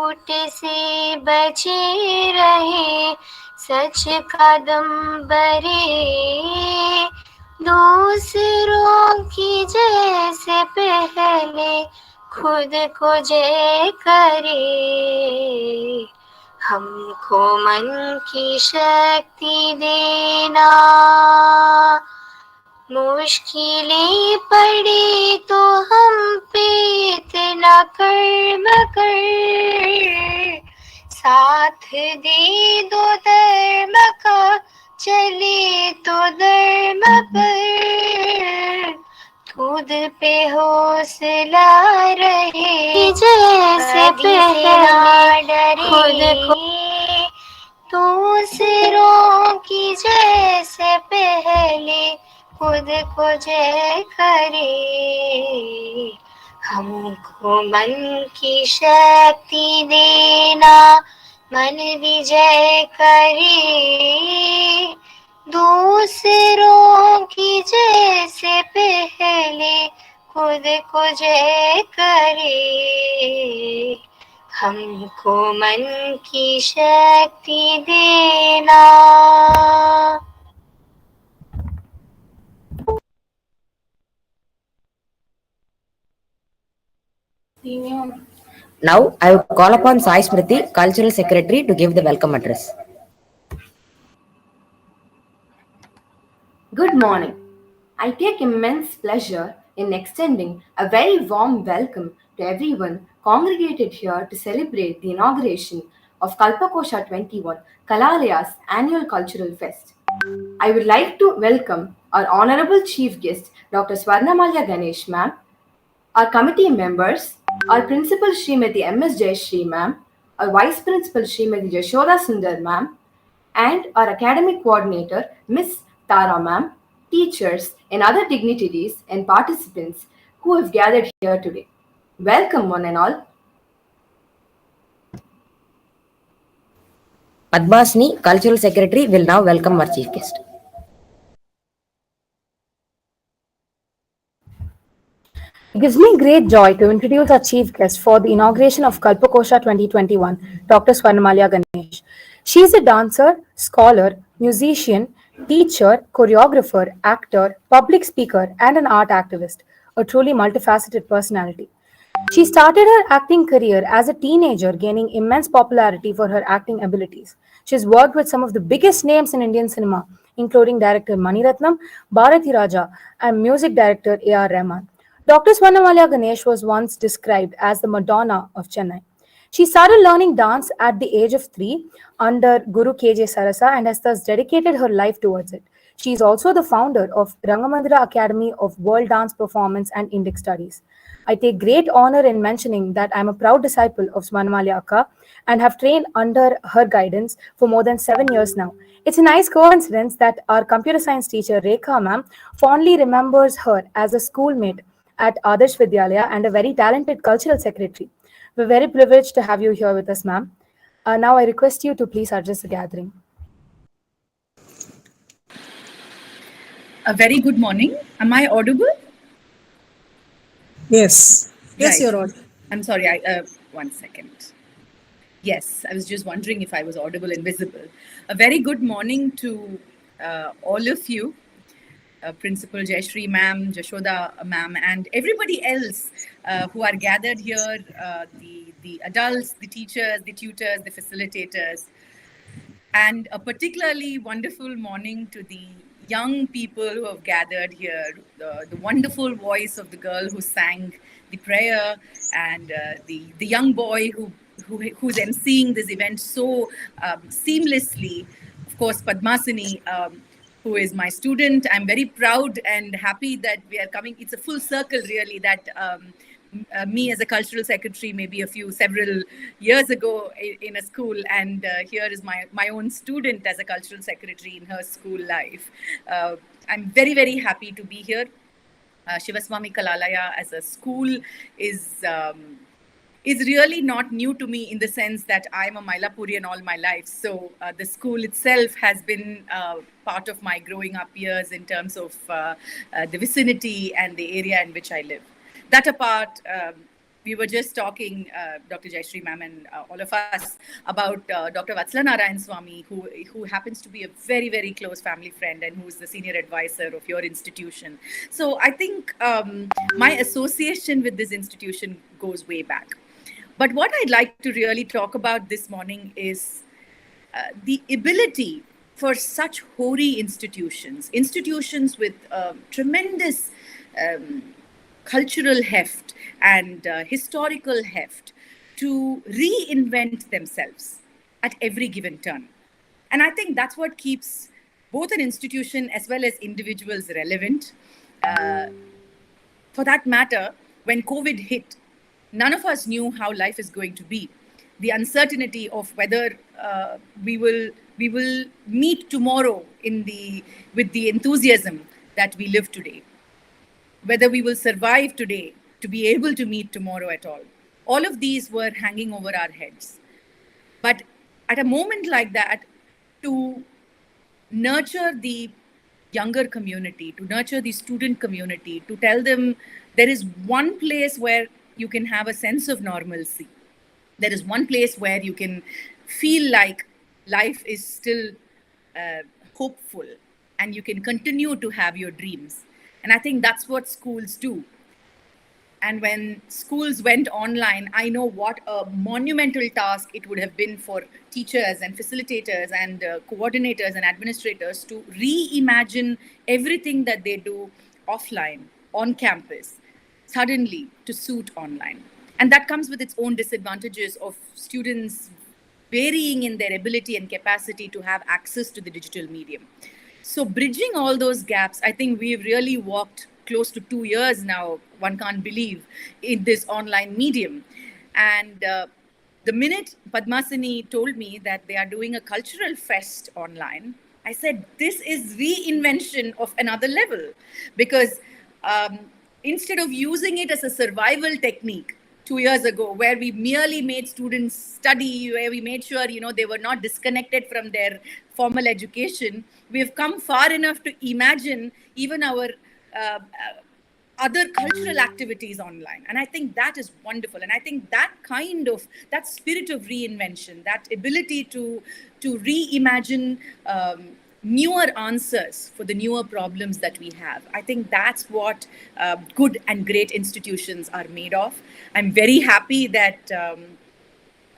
झूठ से बचे रहे, सच का दम बरे, दूसरों की जैसे पहले खुद को जय करे। हमको मन की शक्ति देना, मुश्किलें पड़ी तो हम पे इतना कर्म कर, साथ दे दो धर्म का, चले तो धर्म पर, खुद पे हौसला रहे, जैसे पहले डरे, खुद को दूसरों की जैसे पहले खुद को जय करे। हमको मन की शक्ति देना, मन विजय करे, दूसरों की जैसे पहले खुद को जय करे। हमको मन की शक्ति देना। Now, I will call upon Sai Smriti, Cultural Secretary, to give the welcome address. Good morning. I take immense pleasure in extending a very warm welcome to everyone congregated here to celebrate the inauguration of Kalpakosha 21, Kalalaya's annual cultural fest. I would like to welcome our Honorable Chief Guest, Dr. Swarnamalya Ganesh Ma'am, our committee members, our Principal Srimati M.S. Jayashree Ma'am, our Vice Principal Srimati Jashoda Sundar Ma'am, and our academic coordinator, Miss Tara Ma'am, teachers and other dignitaries and participants who have gathered here today. Welcome one and all. Padmasni, Cultural Secretary, will now welcome our Chief Guest. It gives me great joy to introduce our chief guest for the inauguration of Kalpakosha 2021, Dr. Swarnamalya Ganesh. She is a dancer, scholar, musician, teacher, choreographer, actor, public speaker, and an art activist, a truly multifaceted personality. She started her acting career as a teenager, gaining immense popularity for her acting abilities. She has worked with some of the biggest names in Indian cinema, including director Mani Ratnam, Bharati Raja, and music director A.R. Rahman. Dr. Swarnamalya Ganesh was once described as the Madonna of Chennai. She started learning dance at the age of 3 under Guru K.J. Sarasa and has thus dedicated her life towards it. She is also the founder of Rangamandira Academy of World Dance Performance and Indic Studies. I take great honor in mentioning that I am a proud disciple of Swarnamalya Akka and have trained under her guidance for more than 7 years now. It's a nice coincidence that our computer science teacher Rekha ma'am fondly remembers her as a schoolmate at Adarsh Vidyalaya and a very talented cultural secretary. We're very privileged to have you here with us, ma'am. Now I request you to please address the gathering. A very good morning. Am I audible? Yes. Yes, Right. you're audible. I'm sorry. 1 second. Yes, I was just wondering if I was audible and visible. A very good morning to all of you, Principal Jayashree ma'am, Jashoda ma'am, and everybody else who are gathered here, the adults, the teachers, the tutors, the facilitators. And a particularly wonderful morning to the young people who have gathered here, the wonderful voice of the girl who sang the prayer, and the young boy who's emceeing this event so seamlessly. Of course, Padmasini, who is my student. I'm very proud and happy that we are coming. It's a full circle, really, that me as a cultural secretary, maybe several years ago in a school, and here is my own student as a cultural secretary in her school life. I'm very, very happy to be here. Shivaswami Kalalaya as a school is really not new to me in the sense that I'm a Mailapurian all my life. So the school itself has been part of my growing up years in terms of the vicinity and the area in which I live. That apart, we were just talking, Dr. Jayashree ma'am and all of us, about Dr. Vatsala Narayan Swami, who happens to be a very, very close family friend and who's the senior advisor of your institution. So I think my association with this institution goes way back. But what I'd like to really talk about this morning is the ability for such hoary institutions with tremendous cultural heft and historical heft, to reinvent themselves at every given turn. And I think that's what keeps both an institution as well as individuals relevant. For that matter, when COVID hit, none of us knew how life is going to be. The uncertainty of whether we will meet tomorrow with the enthusiasm that we live today, whether we will survive today to be able to meet tomorrow at all. All of these were hanging over our heads. But at a moment like that, to nurture the younger community, to nurture the student community, to tell them there is one place where you can have a sense of normalcy. There is one place where you can feel like life is still hopeful and you can continue to have your dreams. And I think that's what schools do. And when schools went online, I know what a monumental task it would have been for teachers and facilitators and coordinators and administrators to reimagine everything that they do offline, on campus, suddenly to suit online. And that comes with its own disadvantages of students varying in their ability and capacity to have access to the digital medium. So bridging all those gaps, I think we've really walked close to 2 years now, one can't believe, in this online medium. And the minute Padmasini told me that they are doing a cultural fest online, I said, this is reinvention of another level. Because instead of using it as a survival technique 2 years ago, where we merely made students study, where we made sure, they were not disconnected from their formal education, we have come far enough to imagine even our other cultural activities online. And I think that is wonderful. And I think that spirit of reinvention, that ability to reimagine newer answers for the newer problems that we have, I think that's what good and great institutions are made of. I'm very happy that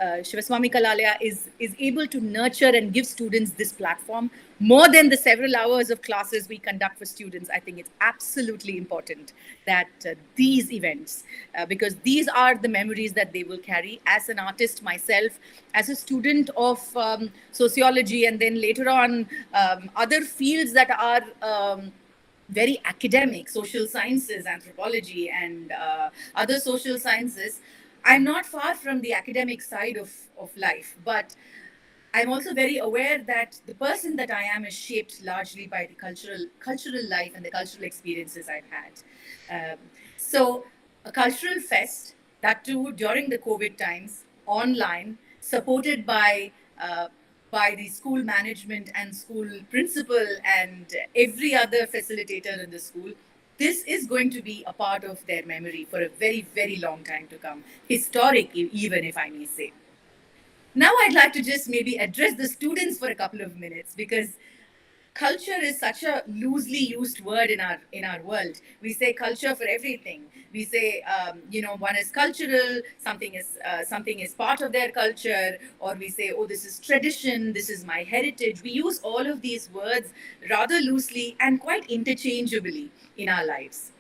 Shivaswami Kalalaya is able to nurture and give students this platform more than the several hours of classes we conduct for students. I think it's absolutely important that these events, because these are the memories that they will carry. As an artist myself, as a student of sociology, and then later on other fields that are very academic, social sciences, anthropology, and other social sciences, I'm not far from the academic side of life, but I'm also very aware that the person that I am is shaped largely by the cultural life and the cultural experiences I've had. So a cultural fest, that too during the COVID times, online, supported by the school management and school principal and every other facilitator in the school. This is going to be a part of their memory for a very, very long time to come. Historic, even, if I may say. Now I'd like to just maybe address the students for a couple of minutes, because culture is such a loosely used word in our world. We say culture for everything. We say one is cultural, something is part of their culture, or we say, oh, this is tradition, this is my heritage. We use all of these words rather loosely and quite interchangeably in our lives.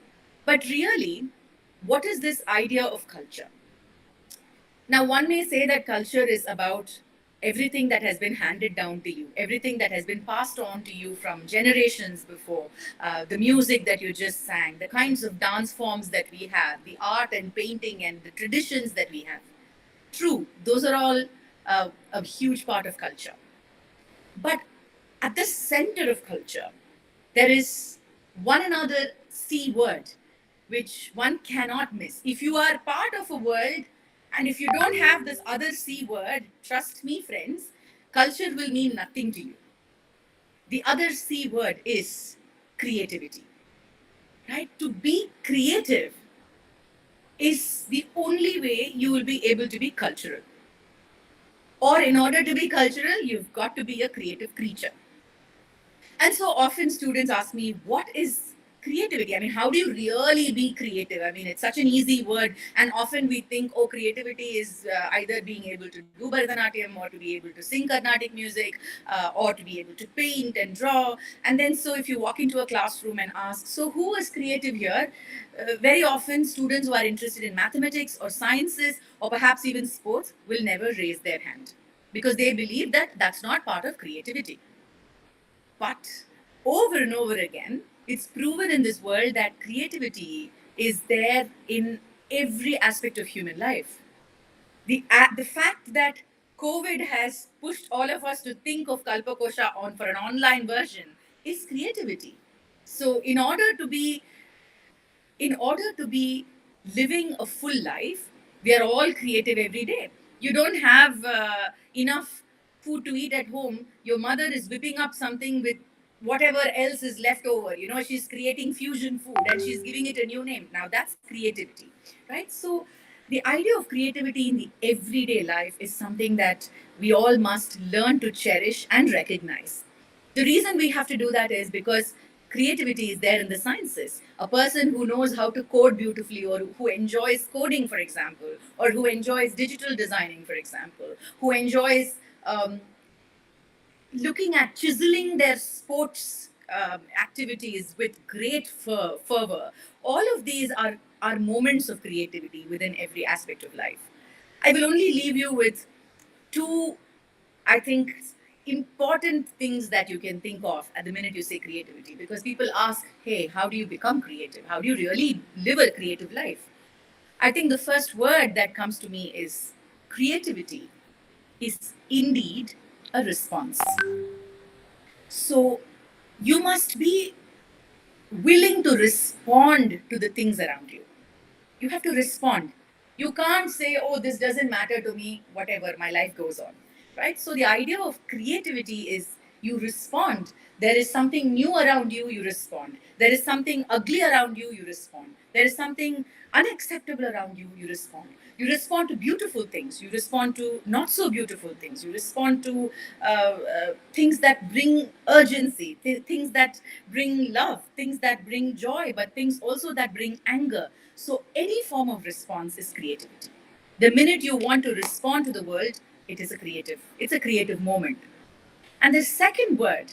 But really, what is this idea of culture? Now, one may say that culture is about everything that has been handed down to you, everything that has been passed on to you from generations before, the music that you just sang, the kinds of dance forms that we have, the art and painting and the traditions that we have. True, those are all a huge part of culture. But at the center of culture, there is one another C word, which one cannot miss. If you are part of a world, and if you don't have this other C word, trust me, friends, culture will mean nothing to you. The other C word is creativity, right? To be creative is the only way you will be able to be cultural. Or, in order to be cultural, you've got to be a creative creature. And so often students ask me, what is creativity? I mean, how do you really be creative? I mean, it's such an easy word. And often we think, oh, creativity is either being able to do Bharatanatyam or to be able to sing Carnatic music or to be able to paint and draw. And then, so if you walk into a classroom and ask, so who is creative here? Very often, students who are interested in mathematics or sciences or perhaps even sports will never raise their hand because they believe that that's not part of creativity. But over and over again, it's proven in this world that creativity is there in every aspect of human life. The fact that COVID has pushed all of us to think of Kalpakosha on for an online version is creativity. So, in order to be living a full life, we are all creative every day. You don't have enough food to eat at home. Your mother is whipping up something with whatever else is left over. She's creating fusion food and she's giving it a new name. Now that's creativity, right? So the idea of creativity in the everyday life is something that we all must learn to cherish and recognize. The reason we have to do that is because creativity is there in the sciences. A person who knows how to code beautifully, or who enjoys coding, for example, or who enjoys digital designing, for example, who enjoys looking at chiseling their sports activities with great fervor. All of these are moments of creativity within every aspect of life. I will only leave you with two, I think, important things that you can think of at the minute you say creativity. Because people ask, hey, how do you become creative? How do you really live a creative life? I think the first word that comes to me is creativity is indeed a response. So you must be willing to respond to the things around you. You have to respond. You can't say, oh, this doesn't matter to me, whatever, my life goes on. Right? So the idea of creativity is you respond. There is something new around you, you respond. There is something ugly around you, you respond. There is something unacceptable around you, you respond. You respond to beautiful things. You respond to not so beautiful things. You respond to things that bring urgency, things that bring love, things that bring joy, but things also that bring anger. So any form of response is creativity. The minute you want to respond to the world, it's a creative moment. And the second word,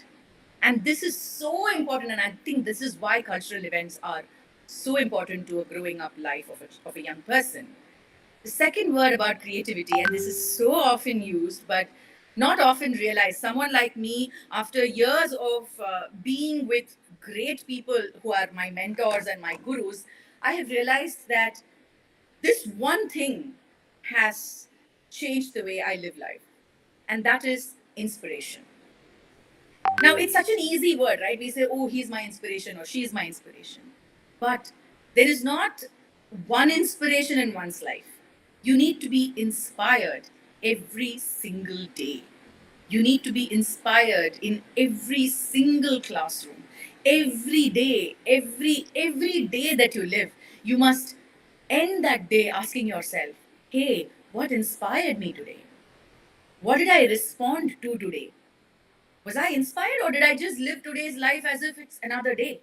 and this is so important, and I think this is why cultural events are so important to a growing up life of a young person. The second word about creativity, and this is so often used, but not often realized. Someone like me, after years of being with great people who are my mentors and my gurus, I have realized that this one thing has changed the way I live life, and that is inspiration. Now, it's such an easy word, right? We say, oh, he's my inspiration or she's my inspiration. But there is not one inspiration in one's life. You need to be inspired every single day. You need to be inspired in every single classroom. Every day that you live, you must end that day asking yourself, hey, what inspired me today? What did I respond to today? Was I inspired, or did I just live today's life as if it's another day?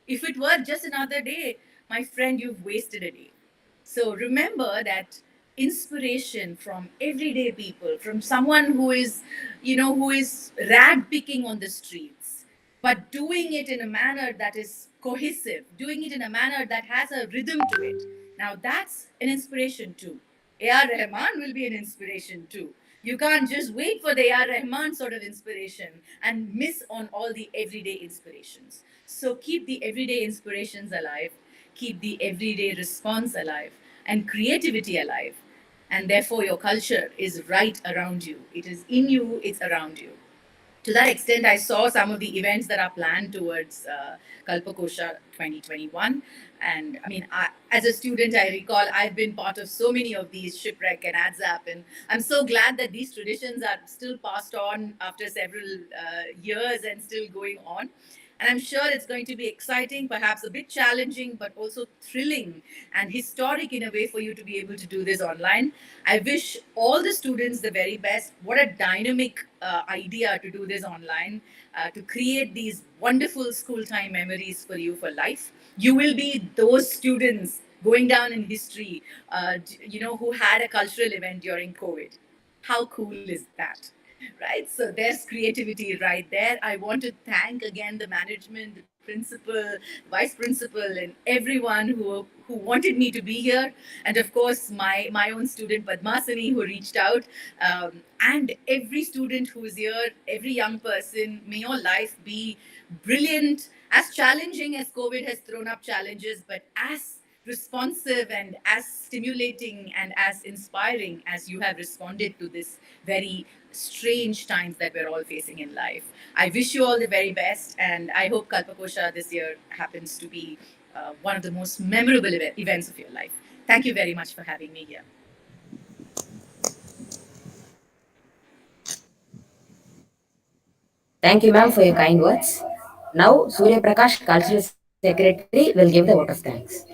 If it were just another day, my friend, you've wasted a day. So remember that inspiration from everyday people, from someone who is rag picking on the streets, but doing it in a manner that is cohesive, doing it in a manner that has a rhythm to it. Now that's an inspiration too. A.R. Rahman will be an inspiration too. You can't just wait for the A.R. Rahman sort of inspiration and miss on all the everyday inspirations. So keep the everyday inspirations alive, keep the everyday response alive, and creativity alive. And therefore, your culture is right around you. It is in you, it's around you. To that extent, I saw some of the events that are planned towards Kalpakosha 2021. And I mean, as a student, I recall I've been part of so many of these shipwreck and ADZAP, and I'm so glad that these traditions are still passed on after several years and still going on. And I'm sure it's going to be exciting, perhaps a bit challenging, but also thrilling and historic in a way for you to be able to do this online. I wish all the students the very best. What a dynamic idea to do this online, to create these wonderful school time memories for you for life. You will be those students going down in history, who had a cultural event during COVID. How cool is that? Right? So there's creativity right there. I want to thank again the management, the principal, vice principal, and everyone who wanted me to be here, and of course my own student Padmasini who reached out, and every student who's here, every young person. May your life be brilliant, as challenging as COVID has thrown up challenges, but as responsive and as stimulating and as inspiring as you have responded to this very strange times that we're all facing in life. I wish you all the very best, and I hope Kalpakosha this year happens to be one of the most memorable events of your life. Thank you very much for having me here. Thank you, ma'am, for your kind words. Now, Surya Prakash, Cultural Secretary, will give the vote of thanks.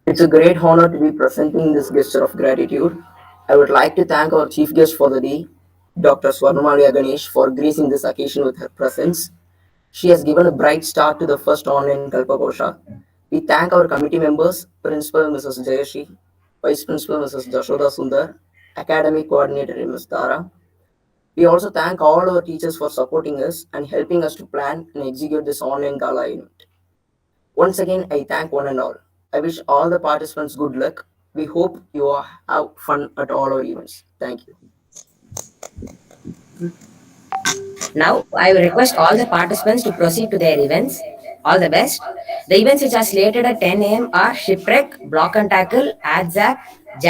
It's a great honor to be presenting this gesture of gratitude. I would like to thank our chief guest for the day, Dr. Swarnamalia Ganesh, for gracing this occasion with her presence. She has given a bright start to the first online Kalpakosha. We thank our committee members, Principal Mrs. Jayashi, Vice Principal Mrs. Jashoda Sundar, Academic Coordinator Ms. Dara. We also thank all our teachers for supporting us and helping us to plan and execute this online gala event. Once again, I thank one and all. I wish all the participants good luck. We hope you all have fun at all our events. Thank you. Now, I will request all the participants to proceed to their events. All the best. The events which are slated at 10 a.m. are Shipwreck, Block and Tackle, AdZap, Jam,